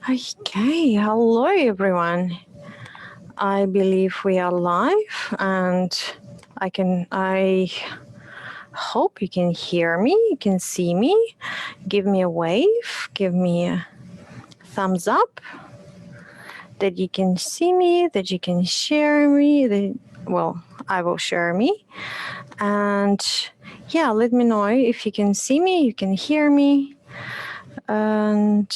Okay, hello everyone. I believe we are live and I hope you can hear me, you can see me. Give me a wave, give me a thumbs up that you can see me, that you can share me, well, I will share me. And yeah, let me know if you can see me, you can hear me. And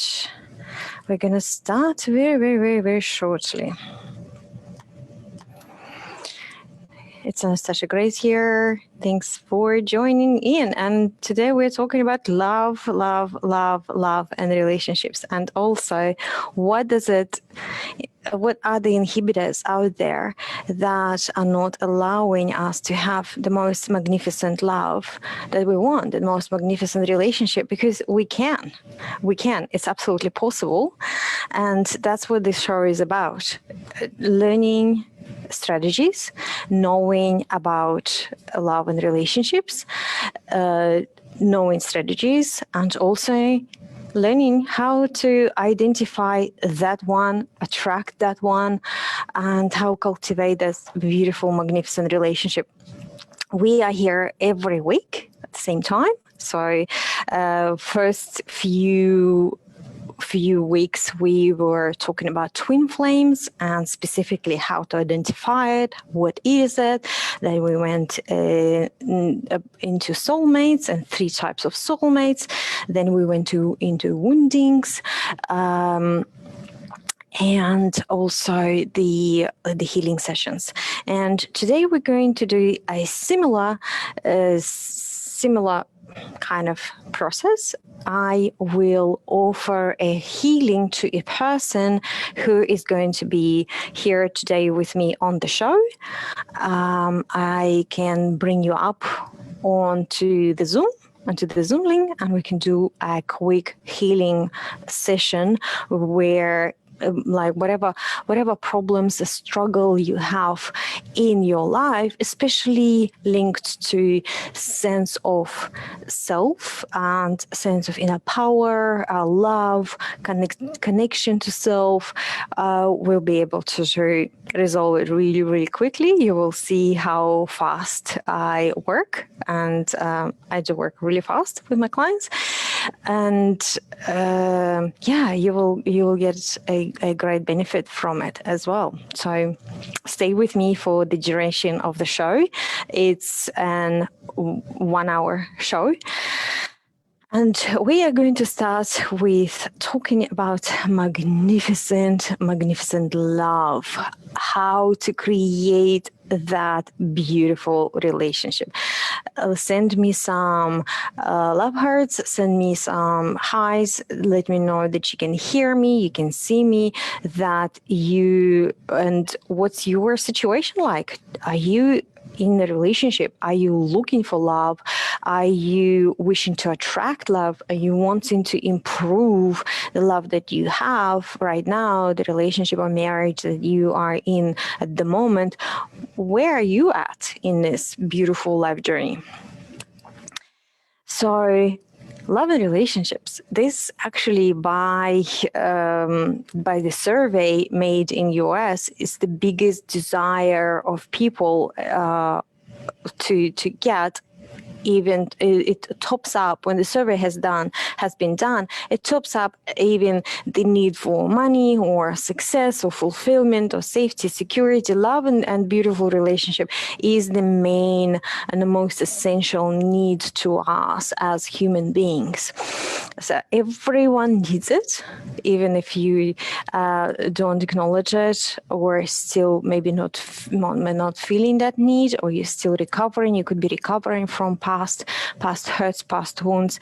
we're going to start very shortly. It's Anastasha Grace here. Thanks for joining in. And today we're talking about love, and relationships. And also, what are the inhibitors out there that are not allowing us to have the most magnificent love that we want, the most magnificent relationship? Because we can. It's absolutely possible. And that's what this show is about. Learning strategies, knowing about love and relationships, knowing strategies, and also learning how to identify that one, attract that one, and how cultivate this beautiful, magnificent relationship. We are here every week at the same time. So first few weeks we were talking about twin flames and specifically how to identify it, what is it. Then we went into soulmates and 3 types of soulmates. Then we went into woundings, and also the healing sessions. And today we're going to do a similar kind of process. I will offer a healing to a person who is going to be here today with me on the show. I can bring you up onto the Zoom link, and we can do a quick healing session where like whatever problems, struggle you have in your life, especially linked to sense of self and sense of inner power, love, connection to self, we'll be able to resolve it really quickly. You will see how fast I work, and I do work really fast with my clients. And yeah, you will get a great benefit from it as well. So stay with me for the duration of the show. It's an 1-hour show. And we are going to start with talking about magnificent love, how to create that beautiful relationship. Send me some love hearts, send me some highs, let me know that you can hear me, you can see me, and what's your situation like? Are you in a relationship? Are you looking for love? Are you wishing to attract love? Are you wanting to improve the love that you have right now, the relationship or marriage that you are in at the moment? Where are you at in this beautiful life journey? So, love and relationships. This actually, by the survey made in US, is the biggest desire of people to get. Even it tops up when the survey has been done. It tops up even the need for money or success or fulfillment or safety, security. Love and beautiful relationship is the main and the most essential need to us as human beings. So everyone needs it, even if you don't acknowledge it, or still maybe not feeling that need, or you're still recovering. You could be recovering from past hurts, past wounds,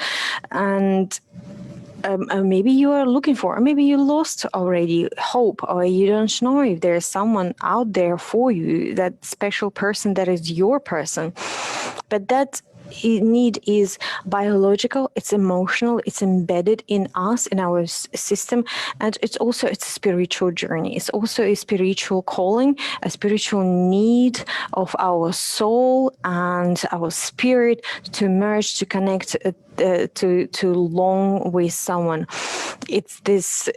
and maybe you are looking for, or maybe you lost already hope, or you don't know if there's someone out there for you, that special person that is your person. But that need is biological, it's emotional, it's embedded in us, in our system, and it's also a spiritual journey. It's also a spiritual calling, a spiritual need of our soul and our spirit to merge, to connect, to long with someone. It's this,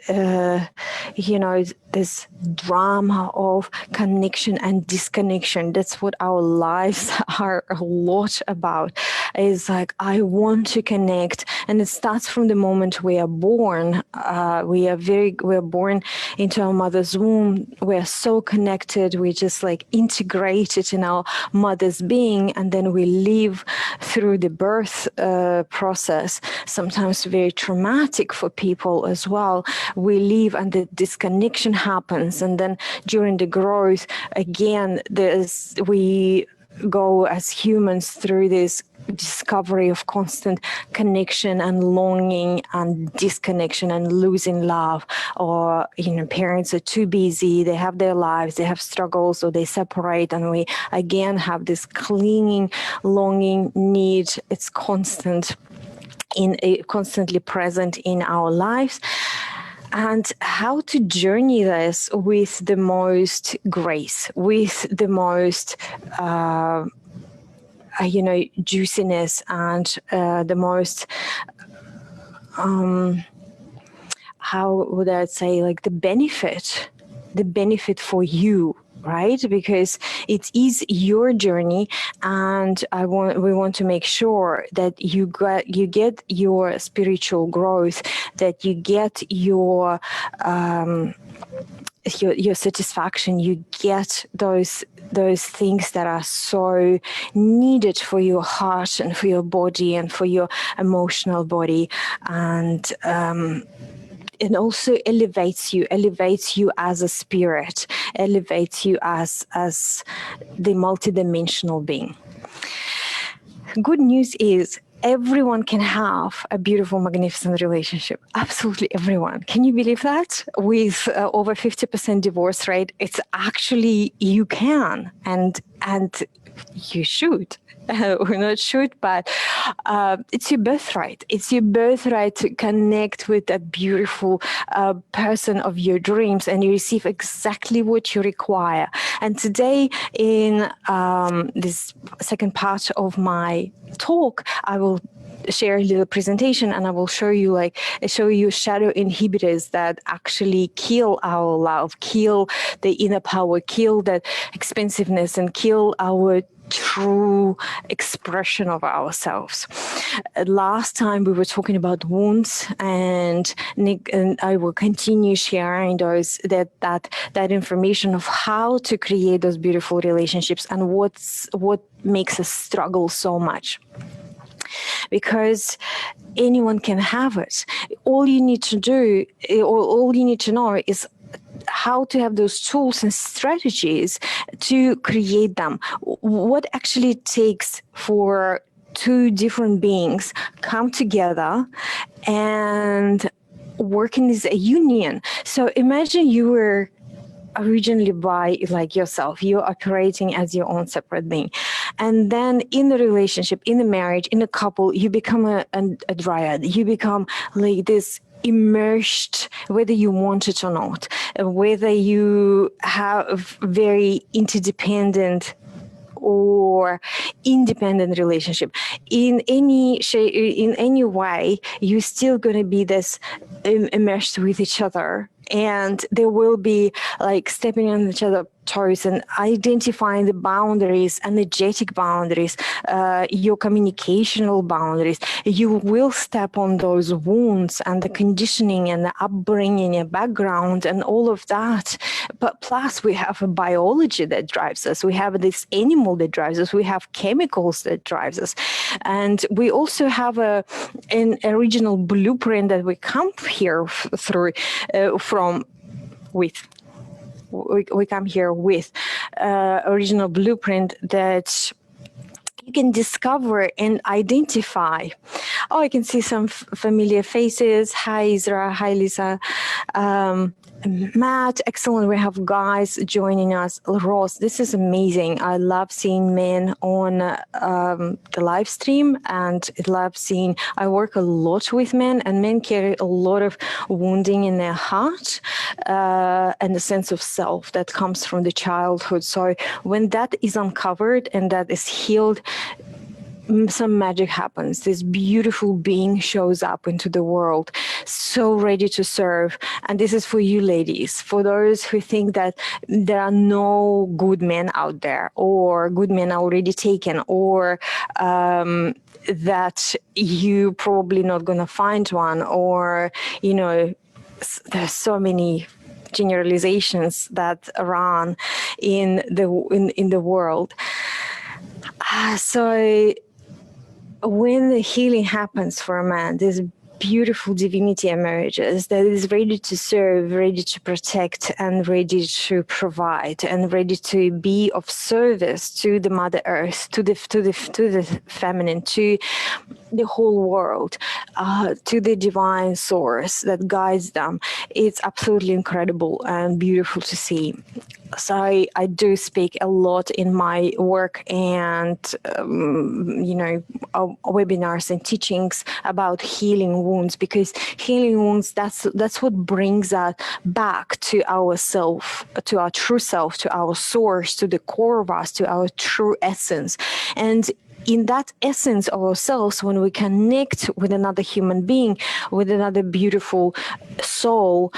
this drama of connection and disconnection. That's what our lives are a lot about. It's like, I want to connect, and it starts from the moment we are born. We are born into our mother's womb. We are so connected. We just like integrated in our mother's being, and then we live through the birth process, sometimes very traumatic for people as well. We live and the disconnection happens, and then during the growth, again, we go as humans through this discovery of constant connection and longing and disconnection and losing love, or parents are too busy, they have their lives, they have struggles, or they separate, and we again have this clinging, longing need. It's constantly present in our lives. And how to journey this with the most grace, with the most juiciness, and the most how would I say, like the benefit for you, right? Because it is your journey, and we want to make sure that you get your spiritual growth, that you get your satisfaction, you get those things that are so needed for your heart and for your body and for your emotional body, and also elevates you as a spirit, elevates you as the multidimensional being. Good news is, everyone can have a beautiful, magnificent relationship. Absolutely everyone. Can you believe that? With over 50% divorce rate, it's actually, you can, and you should. We not should, but it's your birthright. It's your birthright to connect with a beautiful person of your dreams, and you receive exactly what you require. And today, in this second part of my talk, I will share a little presentation, and I will show you shadow inhibitors that actually kill our love, kill the inner power, kill that expansiveness, and kill our true expression of ourselves. Last time we were talking about wounds, and Nick and I will continue sharing that information of how to create those beautiful relationships and what makes us struggle so much. Because anyone can have it. All you need to do, or all you need to know, is how to have those tools and strategies to create them. What actually it takes for two different beings come together and working as a union. So imagine you were originally by like yourself, you're operating as your own separate being, and then in the relationship, in the marriage, in a couple, you become a dryad. You become like this immersed, whether you want it or not, whether you have very interdependent or independent relationship. In any shape, in any way, you're still going to be this immersed with each other, and there will be like stepping on each other's toes and identifying the boundaries, energetic boundaries, your communicational boundaries. You will step on those wounds and the conditioning and the upbringing and background and all of that. But plus we have a biology that drives us. We have this animal that drives us. We have chemicals that drives us. And we also have an original blueprint that we come here we come here with original blueprint that you can discover and identify. Oh, I can see some familiar faces. Hi, Isra. Hi, Lisa. Matt, excellent. We have guys joining us. Ross, this is amazing. I love seeing men on the live stream, and I work a lot with men, and men carry a lot of wounding in their heart and a sense of self that comes from the childhood. So when that is uncovered and that is healed, some magic happens. This beautiful being shows up into the world, so ready to serve. And this is for you ladies, for those who think that there are no good men out there, or good men are already taken, or that you probably not going to find one, or, you know, there's so many generalizations that run in the world. So when the healing happens for a man, this beautiful divinity emerges that is ready to serve, ready to protect, and ready to provide, and ready to be of service to the Mother Earth, to the feminine, to the whole world, to the divine source that guides them. It's absolutely incredible and beautiful to see. So I do speak a lot in my work and, you know, webinars and teachings about healing wounds, because healing wounds, that's what brings us back to ourself, to our true self, to our source, to the core of us, to our true essence. And in that essence of ourselves, when we connect with another human being, with another beautiful soul,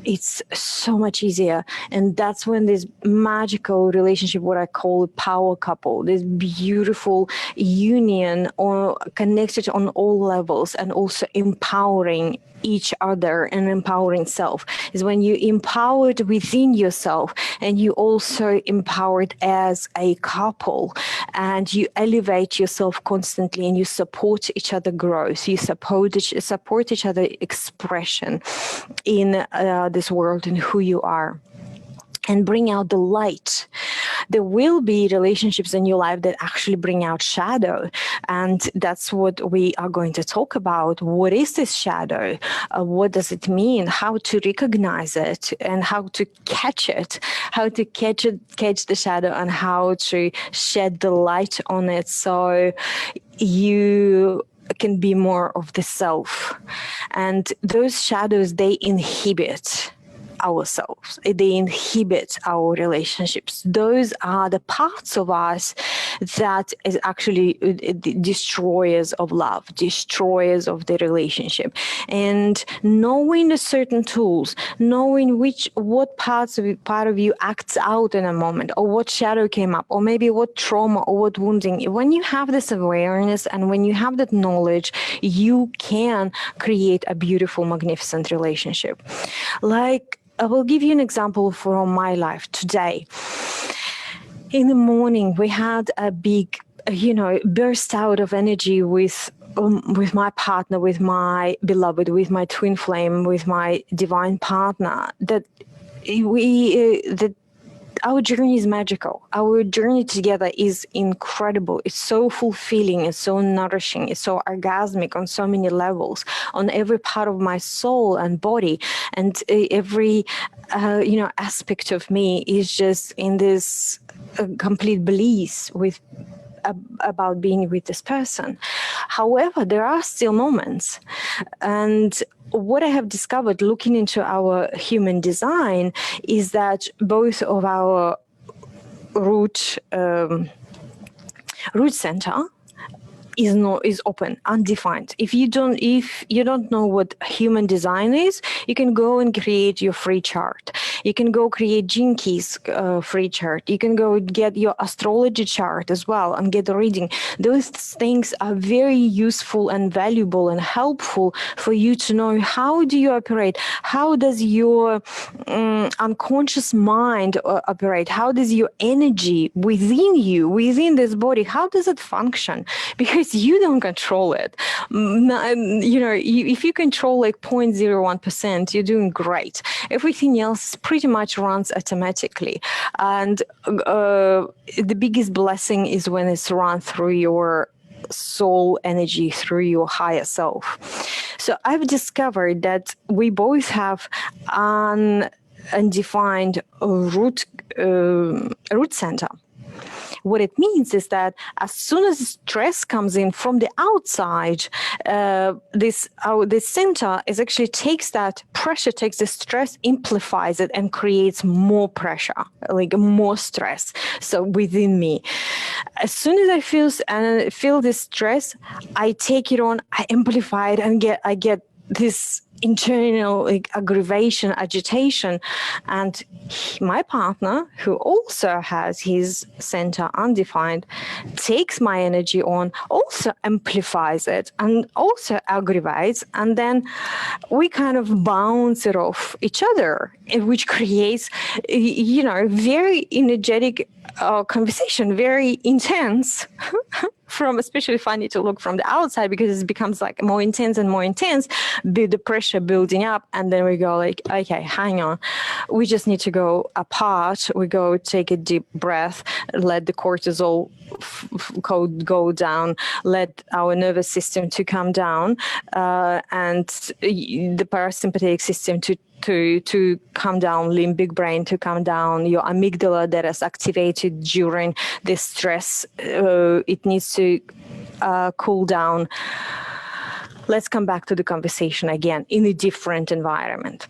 it's so much easier. And that's when this magical relationship, what I call a power couple, this beautiful union, or connected on all levels, and also empowering each other and empowering self, is when you empowered within yourself, and you also empowered as a couple, and you elevate yourself constantly, and you support each other growth, you support each other expression in this world and who you are, and bring out the light. There will be relationships in your life that actually bring out shadow. And that's what we are going to talk about. What is this shadow? What does it mean? How to recognize it, and how to catch it, how to catch the shadow, and how to shed the light on it, so you can be more of the self. And those shadows, they inhibit ourselves, they inhibit our relationships. Those are the parts of us that is actually destroyers of love, destroyers of the relationship. And knowing the certain tools, knowing what part of you acts out in a moment, or what shadow came up, or maybe what trauma or what wounding, when you have this awareness and when you have that knowledge, you can create a beautiful, magnificent relationship. Like, I will give you an example from my life today. In the morning, we had a big, burst out of energy with my partner, with my beloved, with my twin flame, with my divine partner, that our journey is magical. Our journey together is incredible. It's so fulfilling. It's so nourishing. It's so orgasmic on so many levels, on every part of my soul and body, and every aspect of me is just in this complete bliss about being with this person. However, there are still moments, and what I have discovered looking into our human design is that both of our root center is open, undefined. If you don't know what human design is, you can go and create your free chart. You can go create Gene Keys free chart. You can go get your astrology chart as well and get a reading. Those things are very useful and valuable and helpful for you to know how do you operate, how does your unconscious mind operate, how does your energy within you, within this body, how does it function? Because you don't control it. If you control like 0.01%, you're doing great. Everything else pretty much runs automatically. And the biggest blessing is when it's run through your soul energy, through your higher self. So So I've discovered that we both have undefined root center. What it means is that as soon as stress comes in from the outside, this center is actually takes that pressure, takes the stress, amplifies it, and creates more pressure, like more stress. So within me, as soon as I feel this stress, I take it on, I amplify it, and I get this internal aggravation, agitation, and my partner, who also has his center undefined, takes my energy on, also amplifies it, and also aggravates, and then we kind of bounce it off each other, which creates, very energetic conversation, very intense. Especially if I need to look from the outside, because it becomes like more intense and more intense, the pressure building up, and then we go like, okay, hang on, we just need to go apart. We go take a deep breath, let the cortisol go down, let our nervous system to calm down, and the parasympathetic system to calm down, limbic brain to calm down, your amygdala that is activated during this stress, it needs to cool down. Let's come back to the conversation again in a different environment.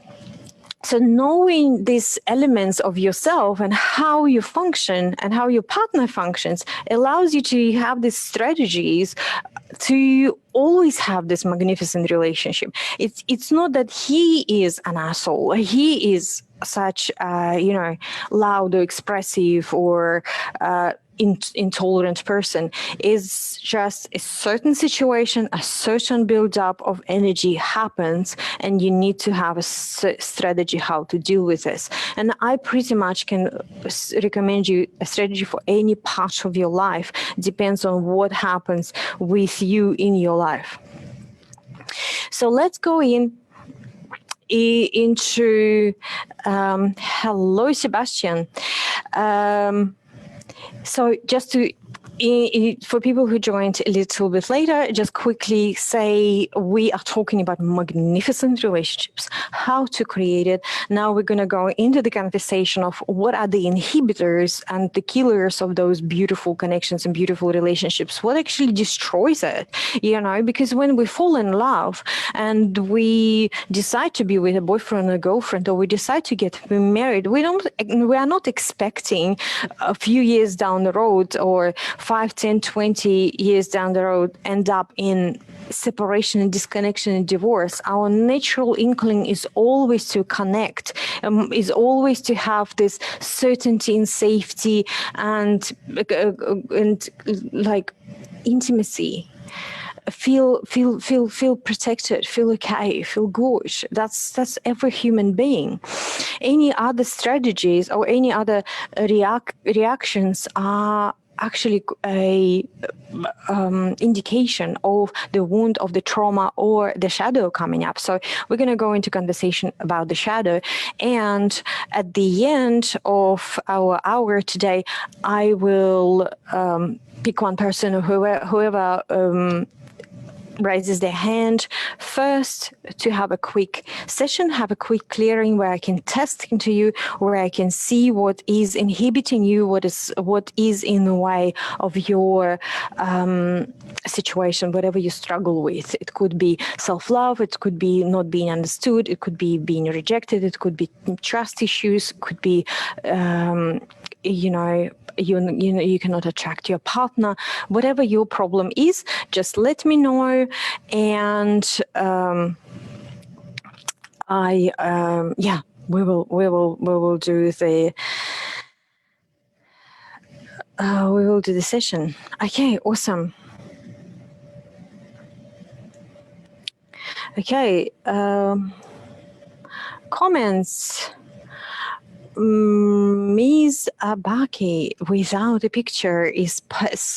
So knowing these elements of yourself and how you function and how your partner functions allows you to have these strategies to always have this magnificent relationship. It's not that he is an asshole, he is such loud or expressive or intolerant person. Is just a certain situation, a certain build-up of energy happens, and you need to have a strategy how to deal with this. And I pretty much can recommend you a strategy for any part of your life. Depends on what happens with you in your life. So let's go into hello, Sebastian. So just to, for people who joined a little bit later, just quickly say we are talking about magnificent relationships, how to create it. Now we're going to go into the conversation of what are the inhibitors and the killers of those beautiful connections and beautiful relationships. What actually destroys it? Because when we fall in love and we decide to be with a boyfriend or girlfriend, or we decide to get married, we are not expecting a few years down the road or 5, 10, 20 years down the road end up in separation and disconnection and divorce. Our natural inkling is always to connect, is always to have this certainty and safety and like intimacy. Feel protected, feel okay, feel good. That's every human being. Any other strategies or any other reactions are actually a indication of the wound, of the trauma, or the shadow coming up. So we're going to go into conversation about the shadow, and at the end of our hour today, I will pick one person or whoever raises their hand first to have a quick session, have a quick clearing where I can test into you, where I can see what is inhibiting you, what is in the way of your situation, whatever you struggle with. It could be self-love, it could be not being understood, it could be being rejected, it could be trust issues, it could be you cannot attract your partner. Whatever your problem is, just let me know, and we will do the session. Okay, awesome. Okay, comments. 𝗀𝗧cie without a picture is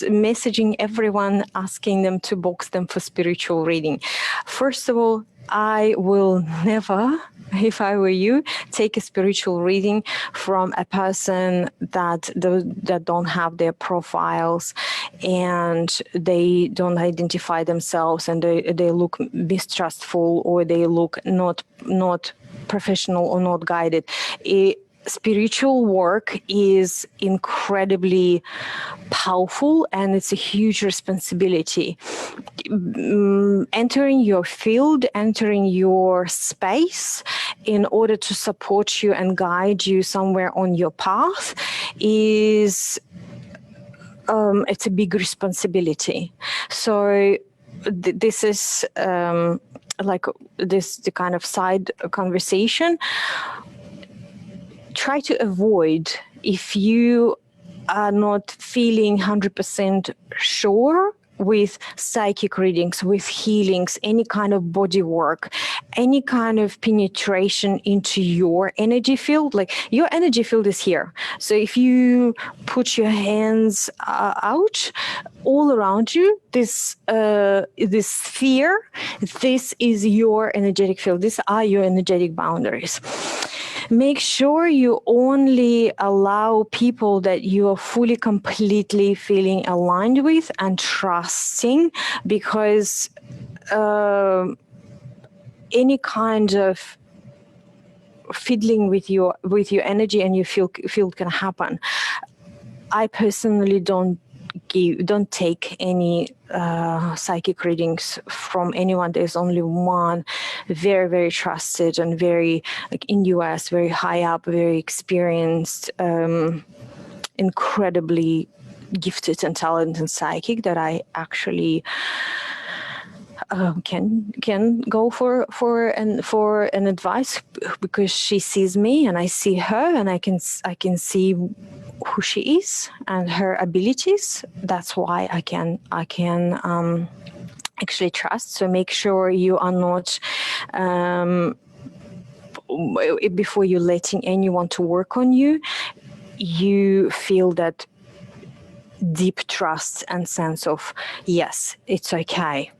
messaging everyone, asking them to box them for spiritual reading. First of all, I will never if I were you, take a spiritual reading from a person that don't have their profiles, and they don't identify themselves, and they look mistrustful, or they look not professional or not guided. Spiritual work is incredibly powerful, and it's a huge responsibility. Entering your field, entering your space in order to support you and guide you somewhere on your path is it's a big responsibility. So this is like the kind of side conversation. Try to avoid, if you are not feeling 100% sure with psychic readings, with healings, any kind of body work, any kind of penetration into your energy field. Like, your energy field is here. So if you put your hands out all around you, this sphere, this is your energetic field. These are your energetic boundaries. Make sure you only allow people that you are fully, completely feeling aligned with and trusting, because any kind of fiddling with your energy and your field can happen. I personally don't take any psychic readings from anyone. There's only one very, very trusted and very, like, in US, very high up, very experienced, incredibly gifted and talented psychic that I actually can go for an advice, because she sees me and I see her, and I can see who she is and her abilities. That's why I can actually trust. So make sure you are not before you're letting anyone to work on you, you feel that deep trust and sense of, yes, it's okay.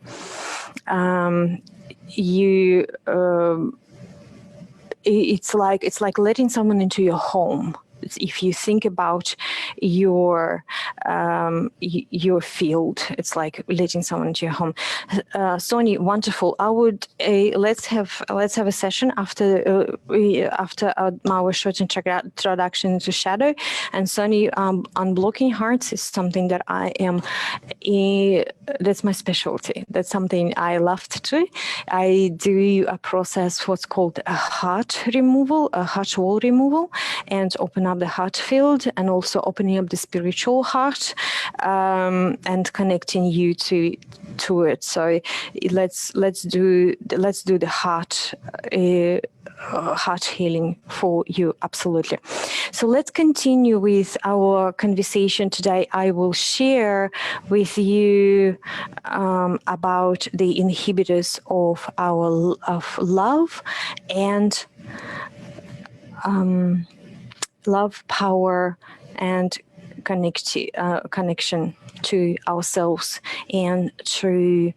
It's like letting someone into your home. If you think about your field, it's like letting someone into your home. 𝗀cie, wonderful. I would let's have a session after our short introduction to shadow. And 𝗀cie, unblocking hearts is something that I am. That's my specialty. That's something I love to do. I do a process what's called a heart removal, a heart wall removal, and open up the heart field, and also opening up the spiritual heart, and connecting you to it. So let's do the heart healing for you. Absolutely. So let's continue with our conversation today. I will share with you about the inhibitors of love and love, power, and connection to ourselves and to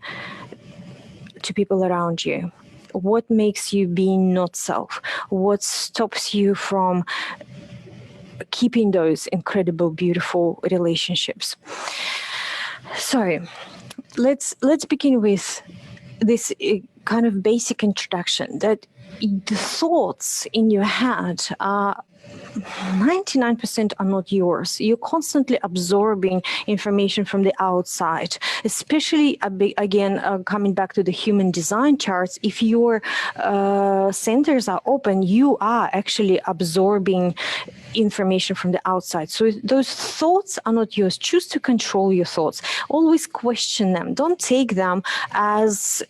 people around you. What makes you be not self? What stops you from keeping those incredible, beautiful relationships? So let's begin with this kind of basic introduction, that the thoughts in your head are 99% are not yours. You're constantly absorbing information from the outside, especially, again, coming back to the human design charts. If your centers are open, you are actually absorbing information from the outside. So those thoughts are not yours. Choose to control your thoughts. Always question them. Don't take them as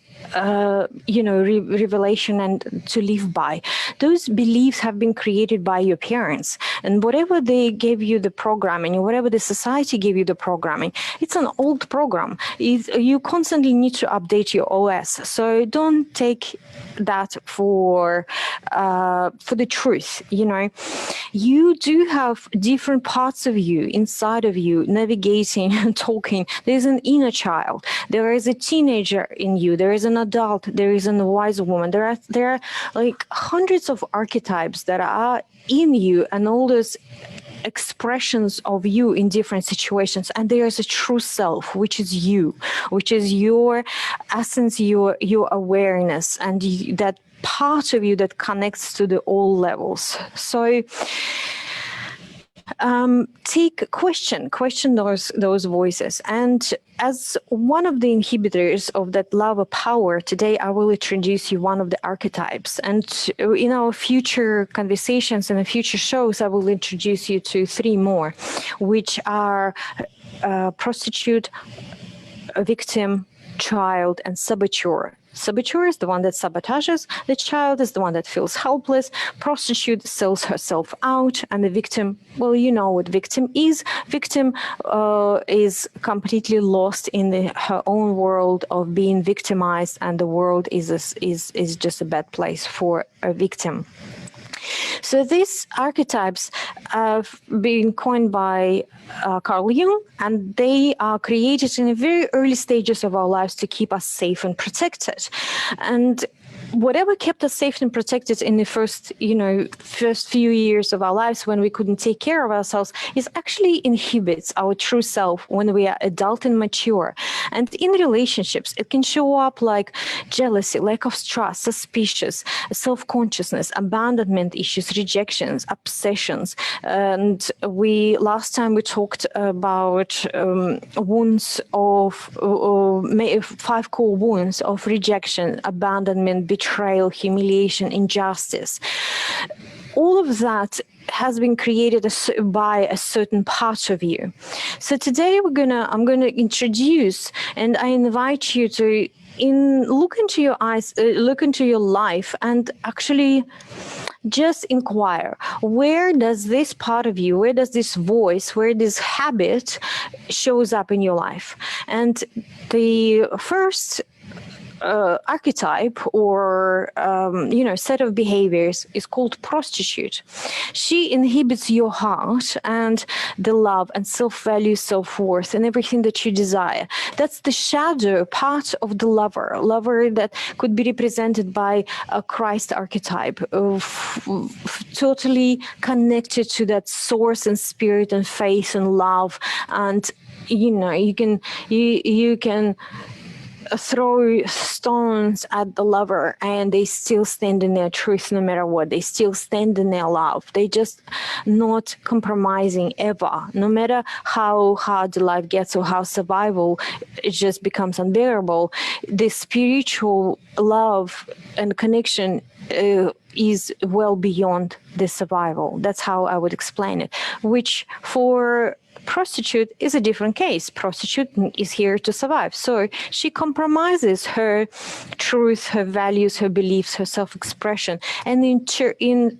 revelation and to live by. Those beliefs have been created by your parents. parents, and whatever they gave you the programming, or whatever the society gave you the programming, it's an old program. You constantly need to update your OS. So don't take that for the truth. You know, you do have different parts of you inside of you navigating and talking. There's an inner child, there is a teenager in you, there is an adult, there is a wise woman, there are like hundreds of archetypes that are in you, and all those expressions of you in different situations. And there is a true self, which is you, which is your essence, your awareness, and that part of you that connects to the all levels. So question those voices. And as one of the inhibitors of that love of power, today I will introduce you one of the archetypes. And in our future conversations and the future shows, I will introduce you to 3 more, which are prostitute, victim, child, and saboteur. Saboteur is the one that sabotages, the child is the one that feels helpless, prostitute sells herself out, and the victim, well, you know what victim is. Victim is completely lost in her own world of being victimized, and the world is just a bad place for a victim. So these archetypes have been coined by Carl Jung, and they are created in the very early stages of our lives to keep us safe and protected. And whatever kept us safe and protected in the first few years of our lives, when we couldn't take care of ourselves, is actually inhibits our true self when we are adult and mature. And in relationships, it can show up like jealousy, lack of trust, suspicious, self-consciousness, abandonment issues, rejections, obsessions. And last time we talked about wounds of 5 core wounds of rejection, abandonment, betrayal, humiliation, injustice. All of that has been created by a certain part of you. So today I'm gonna introduce, and I invite you to look into your eyes, look into your life, and actually just inquire, where does this part of you, where does this voice, where this habit shows up in your life? And the first archetype or set of behaviors is called prostitute. She inhibits your heart and the love and self-value, self-worth, and everything that you desire. That's the shadow part of the lover that could be represented by a Christ archetype, totally connected to that source and spirit and faith and love. And you can throw stones at the lover and they still stand in their truth no matter what. They still stand in their love. They just not compromising ever. No matter how hard the life gets or how survival it just becomes unbearable, the spiritual love and connection is well beyond the survival. That's how I would explain it, which for prostitute is a different case. Prostitute is here to survive. So she compromises her truth, her values, her beliefs, her self-expression, and in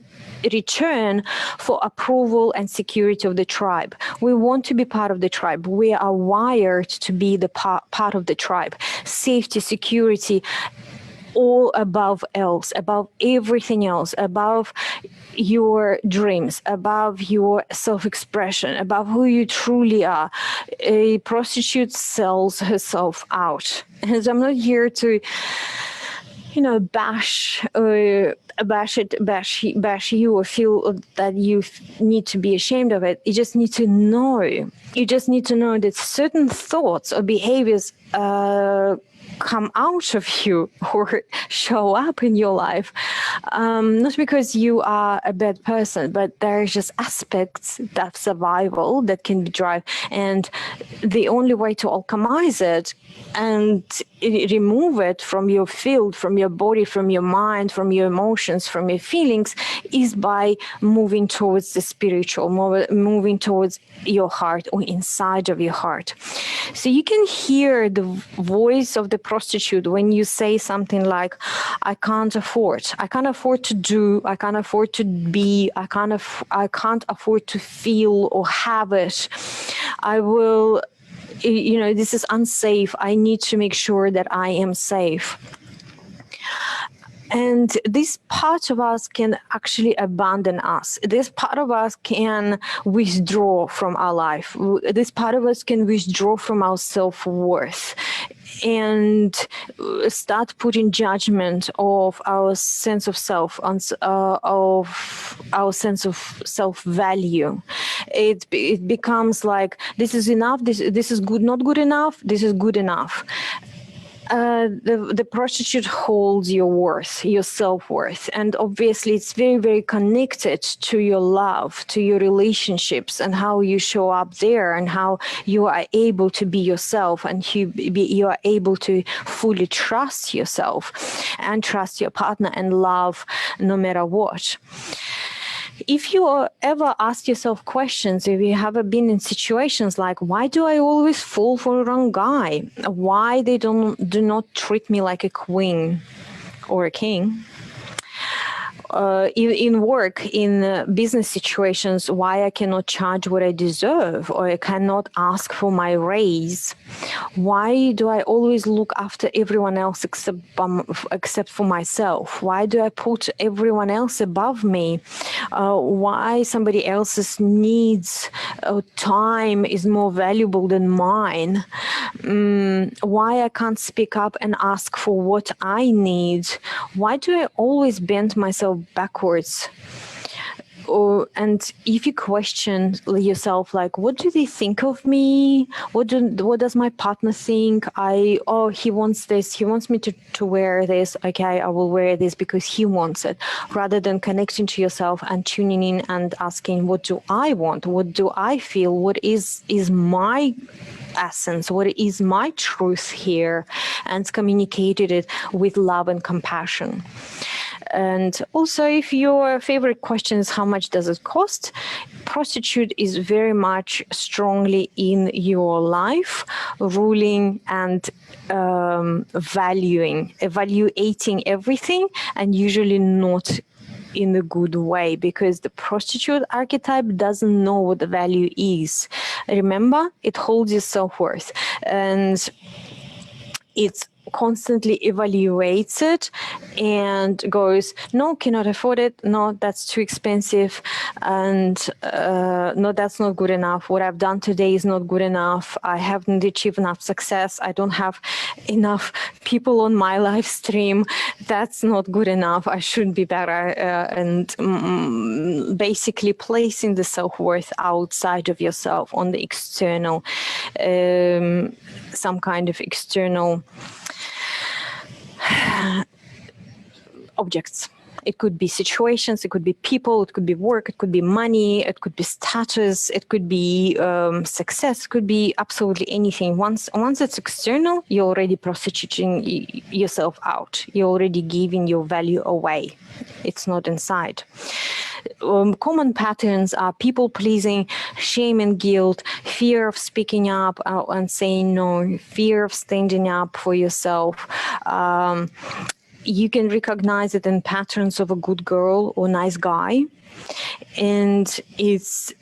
return for approval and security of the tribe. We want to be part of the tribe. We are wired to be the part of the tribe. Safety, security, all above else, above everything else, above your dreams, above your self-expression, above who you truly are. A prostitute sells herself out. And I'm not here to, bash you or feel that you need to be ashamed of it. You just need to know. You just need to know that certain thoughts or behaviors come out of you or show up in your life, not because you are a bad person, but there's just aspects of survival that can be driven, and the only way to alchemize it and remove it from your field, from your body, from your mind, from your emotions, from your feelings, is by moving towards the spiritual, moving towards your heart or inside of your heart. So you can hear the voice of the prostitute when you say something like, I can't afford to do, I can't afford to be, I can't afford to feel or have it. I will, you know, this is unsafe. I need to make sure that I am safe. And this part of us can actually abandon us. This part of us can withdraw from our life. This part of us can withdraw from our self-worth and start putting judgment of our sense of self, of our sense of self-value. It becomes like, this is enough, this is good, not good enough, this is good enough. The prostitute holds your worth, your self-worth, and obviously it's very, very connected to your love, to your relationships, and how you show up there, and how you are able to be yourself, and you are able to fully trust yourself and trust your partner and love no matter what. If you ever ask yourself questions, if you have been in situations like, why do I always fall for the wrong guy? Why they do not treat me like a queen or a king? In work, in business situations, why I cannot charge what I deserve, or I cannot ask for my raise? Why do I always look after everyone else except for myself? Why do I put everyone else above me? Why somebody else's needs, time is more valuable than mine? Why I can't speak up and ask for what I need? Why do I always bend myself backwards? And if you question yourself, like, what do they think of me? What does my partner think? Oh, he wants this. He wants me to wear this. Okay, I will wear this because he wants it. Rather than connecting to yourself and tuning in and asking, what do I want? What do I feel? What is my essence? What is my truth here? And communicated it with love and compassion. And also, if your favorite question is how much does it cost, prostitute is very much strongly in your life, ruling and evaluating everything, and usually not in a good way, because the prostitute archetype doesn't know what the value is. Remember, it holds your self-worth, and it's constantly evaluates it and goes, no, cannot afford it, no, that's too expensive, and no, that's not good enough, what I've done today is not good enough, I haven't achieved enough success, I don't have enough people on my live stream, that's not good enough, I should be better, and basically placing the self-worth outside of yourself on the external, some kind of external objects. It could be situations, it could be people, it could be work, it could be money, it could be status, it could be success, it could be absolutely anything. Once it's external, you're already prostituting yourself out. You're already giving your value away. It's not inside. Common patterns are people-pleasing, shame and guilt, fear of speaking up and saying no, fear of standing up for yourself. You can recognize it in patterns of a good girl or nice guy. And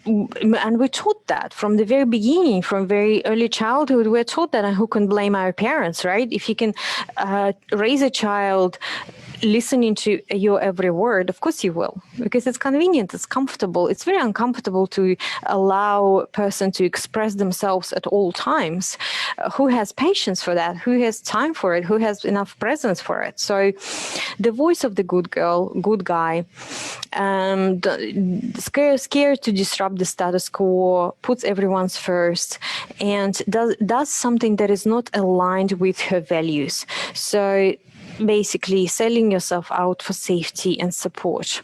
we're taught that from the very beginning, from very early childhood, we're taught that. And who can blame our parents, right? If you can raise a child listening to your every word, of course you will, because it's convenient, it's comfortable. It's very uncomfortable to allow a person to express themselves at all times. Who has patience for that? Who has time for it? Who has enough presence for it? So the voice of the good girl, good guy, scared to disrupt the status quo, puts everyone's first, and does something that is not aligned with her values. So basically selling yourself out for safety and support.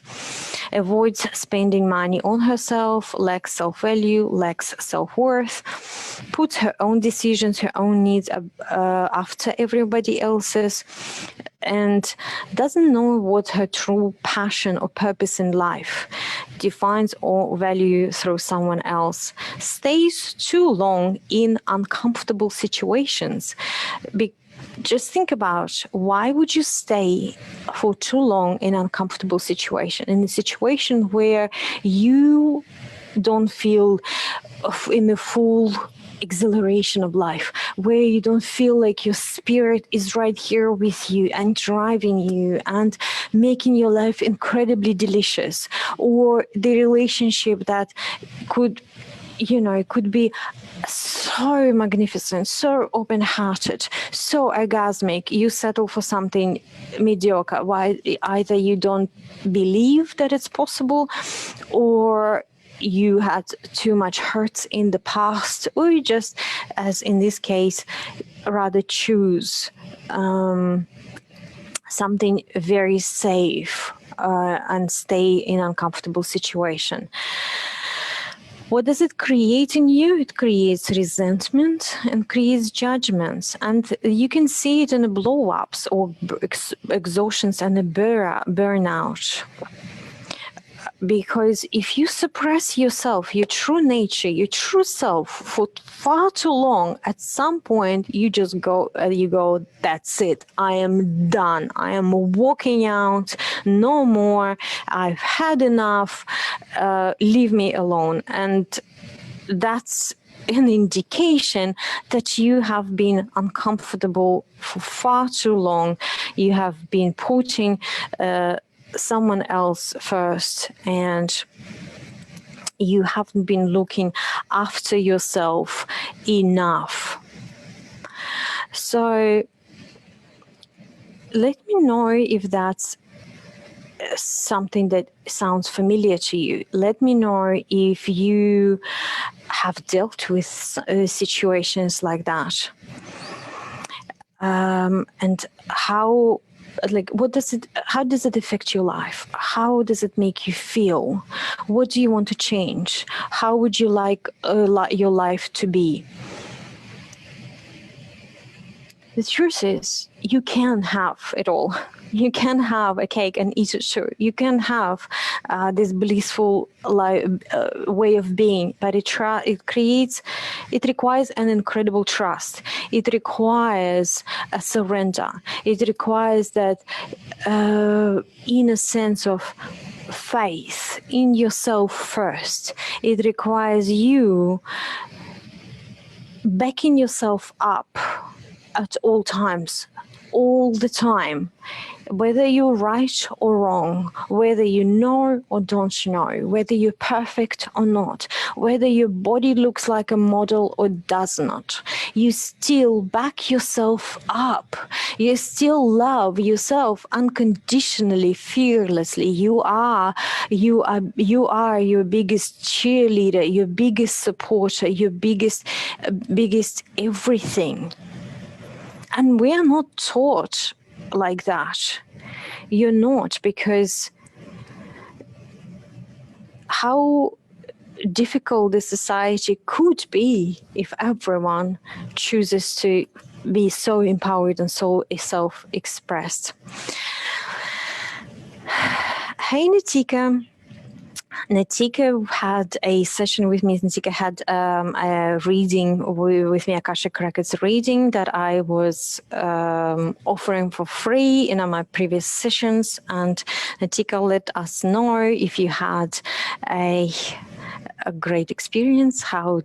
Avoids spending money on herself, lacks self-value, lacks self-worth, puts her own decisions, her own needs after everybody else's, and doesn't know what her true passion or purpose in life, defines all value through someone else, stays too long in uncomfortable situations, just think about, why would you stay for too long in an uncomfortable situation, in a situation where you don't feel in the full exhilaration of life, where you don't feel like your spirit is right here with you and driving you and making your life incredibly delicious, or the relationship that could, you know, it could be so magnificent, so open-hearted, so orgasmic. You settle for something mediocre. Why? Either you don't believe that it's possible, or you had too much hurt in the past, or you just, as in this case, rather choose something very safe and stay in an uncomfortable situation. What does it create in you? It creates resentment and creates judgments. And you can see it in the blow-ups or exhaustions and the burnout. Because if you suppress yourself, your true nature, your true self for far too long, at some point you just go, that's it. I am done. I am walking out. No more. I've had enough. Leave me alone. And that's an indication that you have been uncomfortable for far too long. You have been putting someone else first, and you haven't been looking after yourself enough. So let me know if that's something that sounds familiar to you. Let me know if you have dealt with situations like that, and how, like, how does it affect your life? How does it make you feel? What do you want to change? How would you like your life to be? The truth is, you can have it all. You can have a cake and eat it too. You can have this blissful way of being, but it requires an incredible trust. It requires a surrender. It requires that inner sense of faith in yourself first. It requires you backing yourself up at all times, all the time, whether you're right or wrong, whether you know or don't know, whether you're perfect or not, whether your body looks like a model or does not. You still back yourself up. You still love yourself unconditionally, fearlessly. You are your biggest cheerleader, your biggest supporter, your biggest everything. And we are not taught like that. You're not, because how difficult the society could be if everyone chooses to be so empowered and so self-expressed. Hey, Natika. Natika had a session with me. Natika had a reading with me, Akashic Records reading that I was offering for free in my previous sessions. And Natika let us know if you had a great experience. How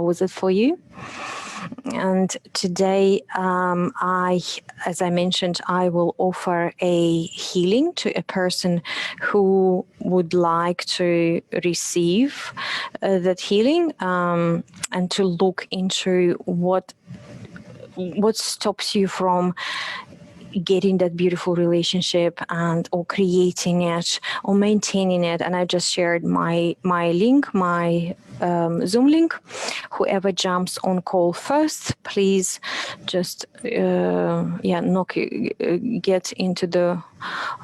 was it for you? And today, as I mentioned, I will offer a healing to a person who would like to receive that healing, and to look into what stops you from getting that beautiful relationship or creating it or maintaining it. And I just shared my link, my Zoom link. Whoever jumps on call first, please just get into the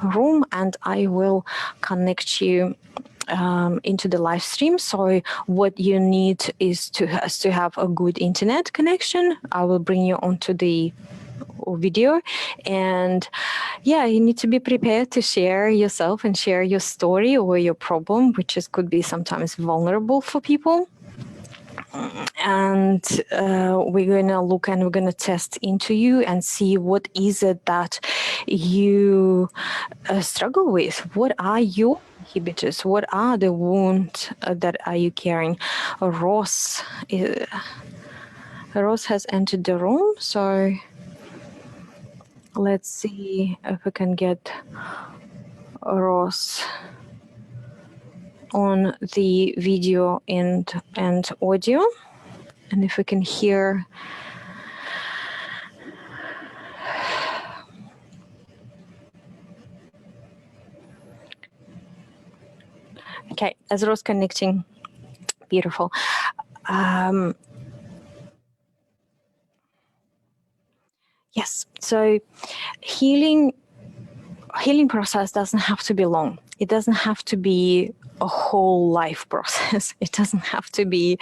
room, and I will connect you into the live stream. So what you need is to have a good internet connection. I will bring you onto the video, and you need to be prepared to share yourself and share your story or your problem, which could be sometimes vulnerable for people. and we're going to look and we're going to test into you and see what is it that you struggle with. What are your inhibitors? What are the wounds that are you carrying? Ross has entered the room, so let's see if we can get Ross on the video and audio, and if we can hear. Okay, as Ross connecting, beautiful. Yes, so healing process doesn't have to be long. It doesn't have to be a whole life process. It doesn't have to be,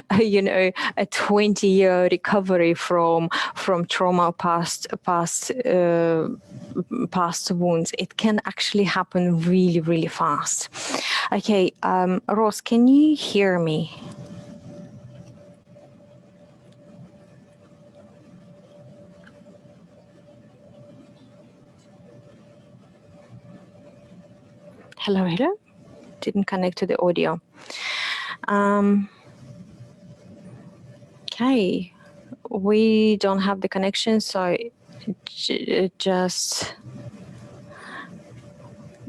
a 20-year recovery from trauma, past wounds. It can actually happen really, really fast. Okay, Ross, can you hear me? Hello. Didn't connect to the audio. Okay, we don't have the connection, so just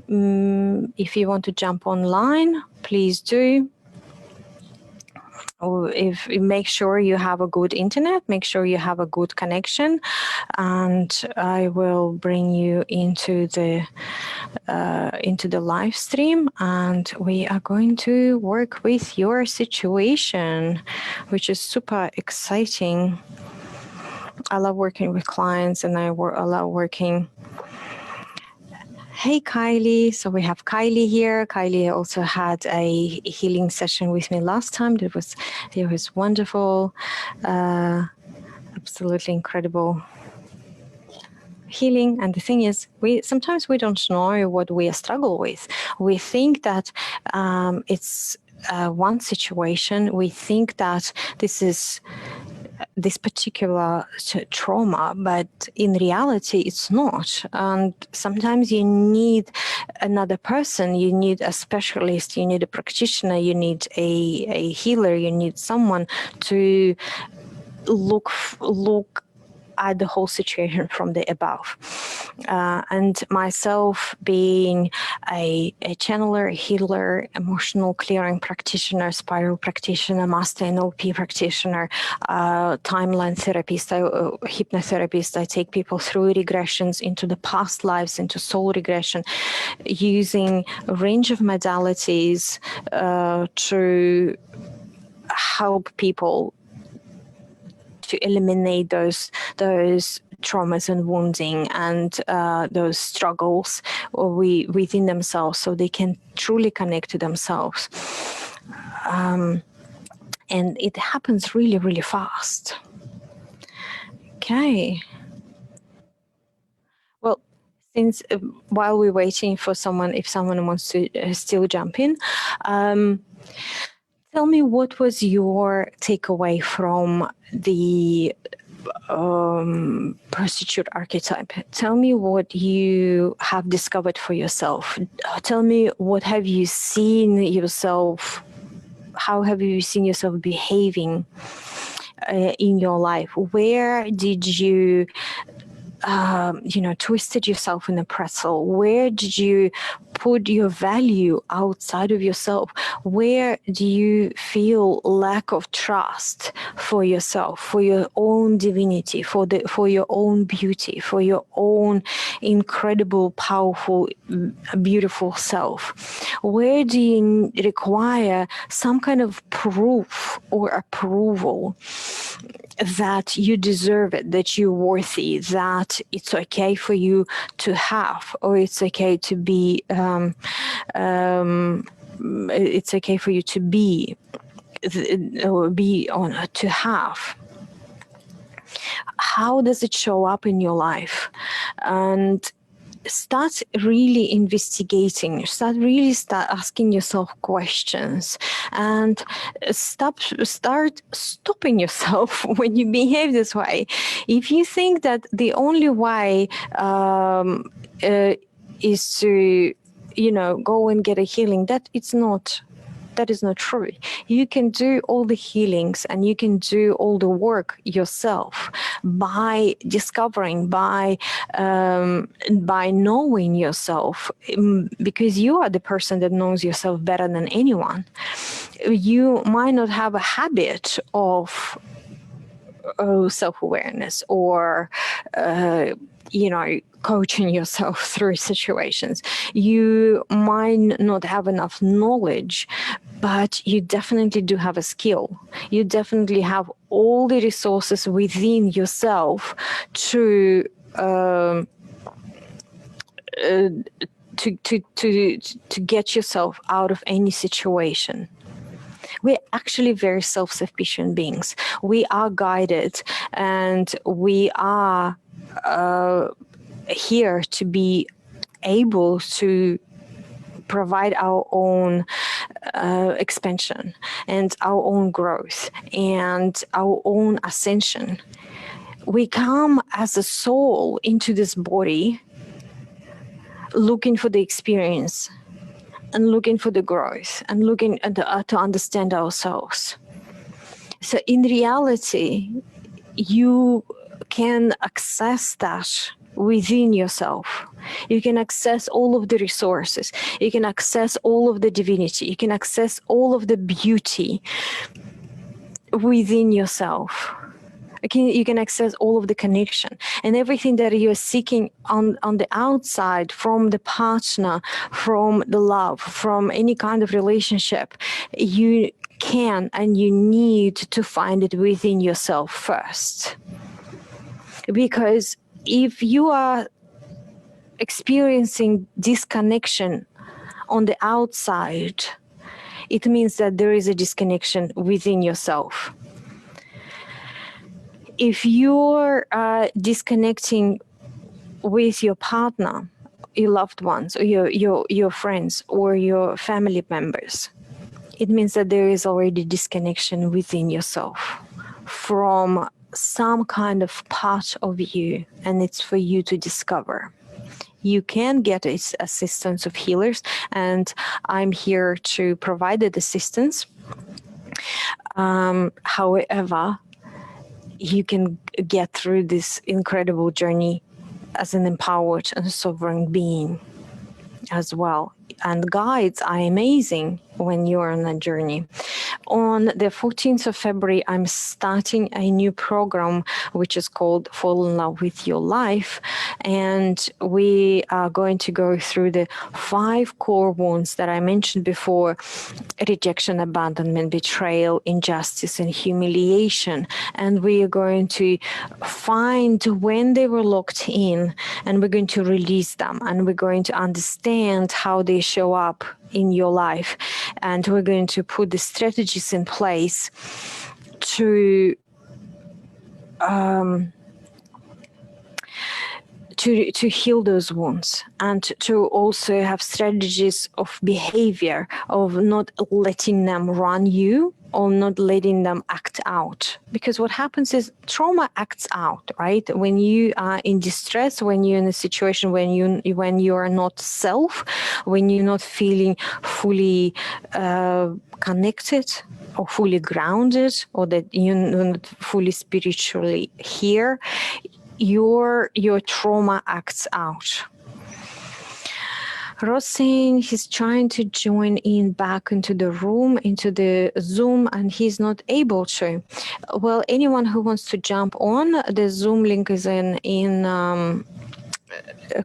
if you want to jump online, please do. Or if make sure you have a good internet, make sure you have a good connection, and I will bring you into the live stream, and we are going to work with your situation, which is super exciting. I love working with clients, and I love working. Hey, Kylie. So we have Kylie here. Kylie also had a healing session with me last time. It was wonderful, absolutely incredible healing. And the thing is, sometimes we don't know what we struggle with. We think that it's one situation. We think that this is this particular trauma, but in reality it's not. And sometimes you need another person, you need a specialist, you need a practitioner, you need a healer, you need someone to look at the whole situation from the above. And myself being a channeler, healer, emotional clearing practitioner, spiral practitioner, master NLP practitioner, timeline therapist, hypnotherapist. I take people through regressions into the past lives, into soul regression, using a range of modalities to help people to eliminate those traumas and wounding and those struggles within themselves, so they can truly connect to themselves. And it happens really, really fast. Okay. Well, since while we're waiting for someone, if someone wants to still jump in, tell me, what was your takeaway from the prostitute archetype? Tell me what you have discovered for yourself. Tell me, what have you seen yourself, how have you seen yourself behaving in your life? Where did you twisted yourself in a pretzel? Where did you put your value outside of yourself? Where do you feel lack of trust for yourself, for your own divinity, for your own beauty, for your own incredible, powerful, beautiful self? Where do you require some kind of proof or approval that you deserve it, that you're worthy, that it's okay for you to have, or it's okay to be, it's okay for you to be, or be on, to have? How does it show up in your life? And start really investigating, start asking yourself questions, and start stopping yourself when you behave this way. If you think that the only way is to, go and get a healing, that is not true. You can do all the healings and you can do all the work yourself by discovering, by knowing yourself, because you are the person that knows yourself better than anyone. You might not have a habit of self-awareness or coaching yourself through situations. You might not have enough knowledge, but you definitely do have a skill. You definitely have all the resources within yourself to get yourself out of any situation. We're actually very self-sufficient beings. We are guided, and we are here to be able to provide our own expansion and our own growth and our own ascension. We come as a soul into this body looking for the experience and looking for the growth and looking to understand ourselves. So in reality, you can access that within yourself. You can access all of the resources. You can access all of the divinity. You can access all of the beauty within yourself. You can access all of the connection, and everything that you're seeking on the outside, from the partner, from the love, from any kind of relationship, you can and you need to find it within yourself first. Because if you are experiencing disconnection on the outside, it means that there is a disconnection within yourself. If you're disconnecting with your partner, your loved ones, or your friends, or your family members, it means that there is already disconnection within yourself from some kind of part of you, and it's for you to discover. You can get assistance of healers, and I'm here to provide that assistance. However, you can get through this incredible journey as an empowered and sovereign being as well. And guides are amazing when you're on a journey. On the 14th of February, I'm starting a new program, which is called Fall in Love with Your Life. And we are going to go through the 5 core wounds that I mentioned before: rejection, abandonment, betrayal, injustice, and humiliation. And we are going to find when they were locked in, and we're going to release them, and we're going to understand how they show up in your life, and we're going to put the strategies in place to heal those wounds, and to also have strategies of behavior, of not letting them run you or not letting them act out. Because what happens is trauma acts out, right? When you are in distress, when you're in a situation when you are not self, when you're not feeling fully connected or fully grounded, or that you're not fully spiritually here, your trauma acts out. Ross saying he's trying to join in back into the room, into the Zoom, and he's not able to. Well, anyone who wants to jump on, the Zoom link is in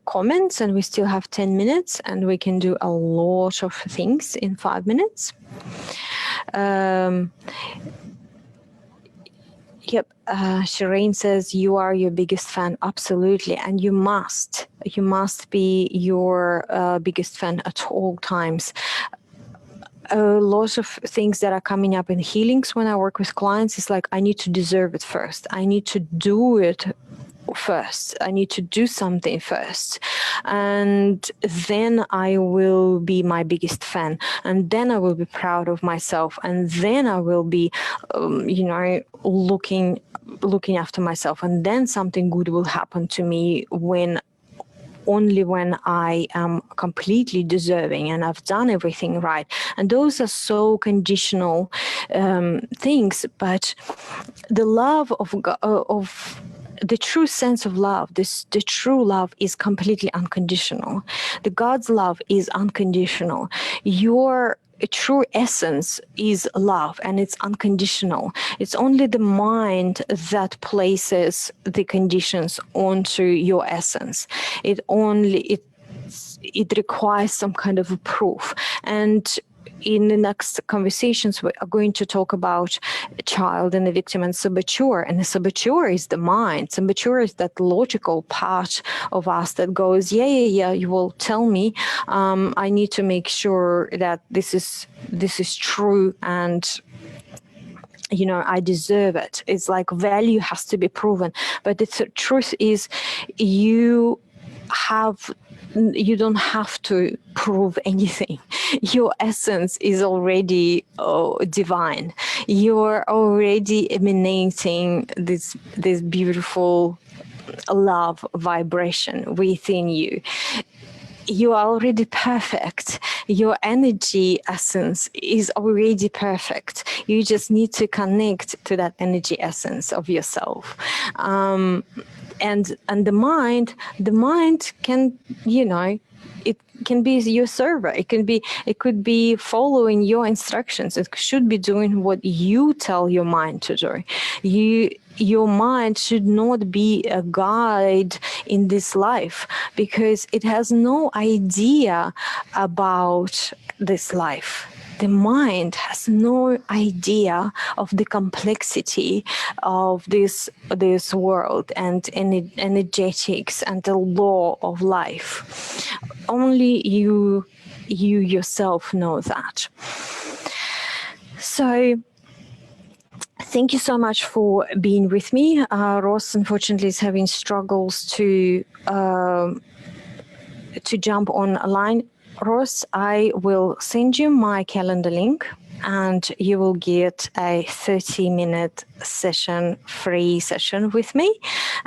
comments, and we still have 10 minutes, and we can do a lot of things in 5 minutes. Yep, Shireen says you are your biggest fan. Absolutely, and you must be your biggest fan at all times. A lot of things that are coming up in healings when I work with clients is like, I need to deserve it first. I need to do it first. I need to do something first. And then I will be my biggest fan. And then I will be proud of myself. And then I will be, looking after myself. And then something good will happen to me only when I am completely deserving and I've done everything right. And those are so conditional things, but the love of God, the true sense of love, the true love is completely unconditional. The God's love is unconditional. Your true essence is love, and it's unconditional. It's only the mind that places the conditions onto your essence. It requires some kind of a proof. And in the next conversations, we are going to talk about child and the victim and saboteur. And the saboteur is the mind. Saboteur is that logical part of us that goes, yeah, you will tell me. I need to make sure that this is true, and I deserve it. It's like value has to be proven. But the truth is, you don't have to prove anything. Your essence is already divine. You're already emanating this beautiful love vibration within you. You are already perfect. Your energy essence is already perfect. You just need to connect to that energy essence of yourself. And the mind can, it can be your server. It could be following your instructions. It should be doing what you tell your mind to do. Your mind should not be a guide in this life, because it has no idea about this life. The mind has no idea of the complexity of this world and energetics and the law of life. Only you yourself know that. So thank you so much for being with me. Ross, unfortunately, is having struggles to jump online. Ross, I will send you my calendar link, and you will get a 30-minute session, free session with me.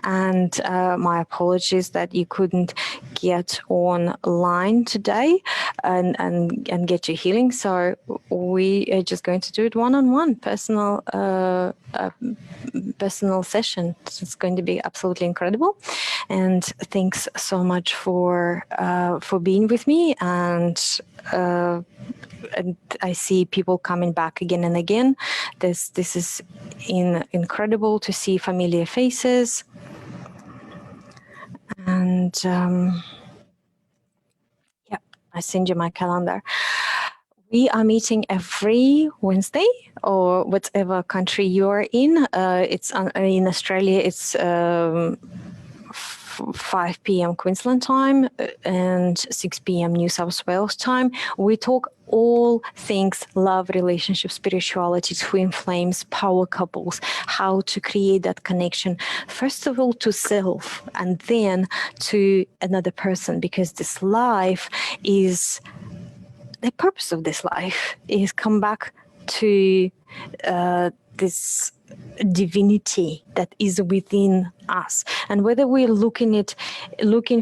And my apologies that you couldn't get online today and get your healing. So we are just going to do it one-on-one, personal session. It's going to be absolutely incredible. And thanks so much for being with me. And I see people coming back again and again. This is incredible to see familiar faces. And yeah, I send you my calendar. We are meeting every Wednesday, or whatever country you are in. It's in Australia. It's 5 p.m. Queensland time and 6 p.m. New South Wales time. We talk all things love, relationship, spirituality, twin flames, power couples, how to create that connection, first of all to self and then to another person, because this life is, the purpose of this life is come back to this divinity that is within us. And whether we're looking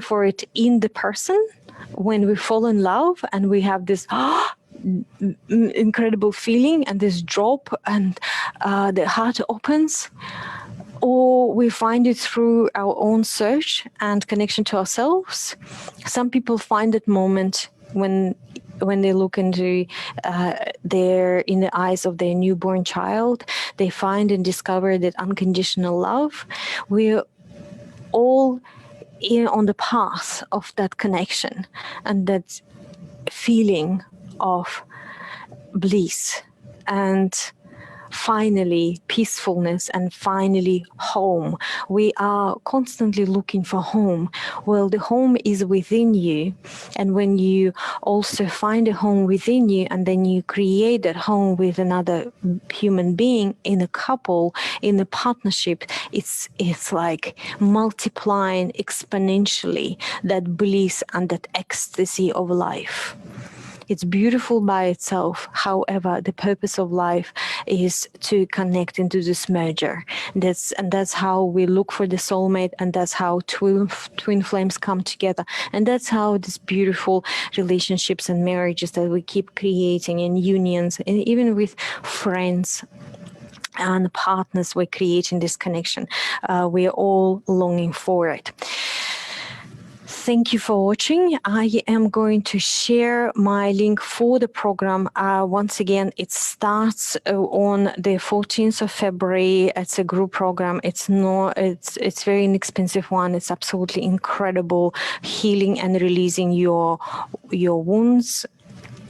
for it in the person, when we fall in love and we have this incredible feeling and this drop and the heart opens, or we find it through our own search and connection to ourselves. Some people find that moment when they look into in the eyes of their newborn child, they find and discover that unconditional love. We're all on the path of that connection and that feeling of bliss. And finally peacefulness and finally home. We are constantly looking for home. Well, the home is within you. And when you also find a home within you and then you create that home with another human being in a couple, in a partnership, it's like multiplying exponentially that bliss and that ecstasy of life. It's beautiful by itself. However, the purpose of life is to connect into this merger. That's how we look for the soulmate, and that's how twin flames come together. And that's how these beautiful relationships and marriages that we keep creating, and unions, and even with friends and partners, we're creating this connection. We're all longing for it. Thank you for watching. I am going to share my link for the program. Once again, it starts on the 14th of February. It's a group program. It's very inexpensive one. It's absolutely incredible, healing and releasing your wounds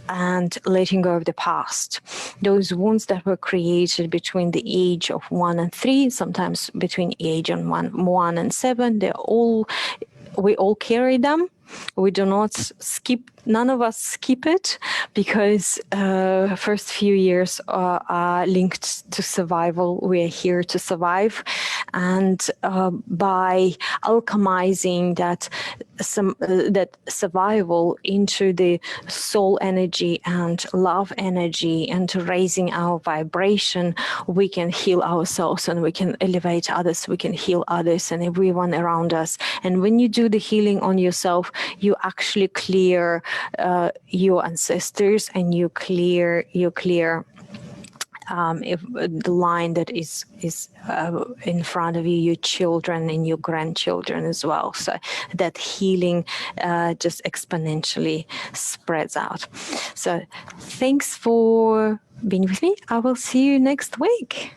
and letting go of the past. Those wounds that were created between the age of 1 and 3, sometimes between age of 1 and 7, we all carry them. We do not skip, none of us skip it, because first few years are linked to survival. We are here to survive. And by alchemizing that survival into the soul energy and love energy, and raising our vibration, we can heal ourselves and we can elevate others, we can heal others and everyone around us. And when you do the healing on yourself, you actually clear your ancestors, and you clear if the line that is in front of you, your children and your grandchildren as well. So that healing just exponentially spreads out. So thanks for being with me. I will see you next week.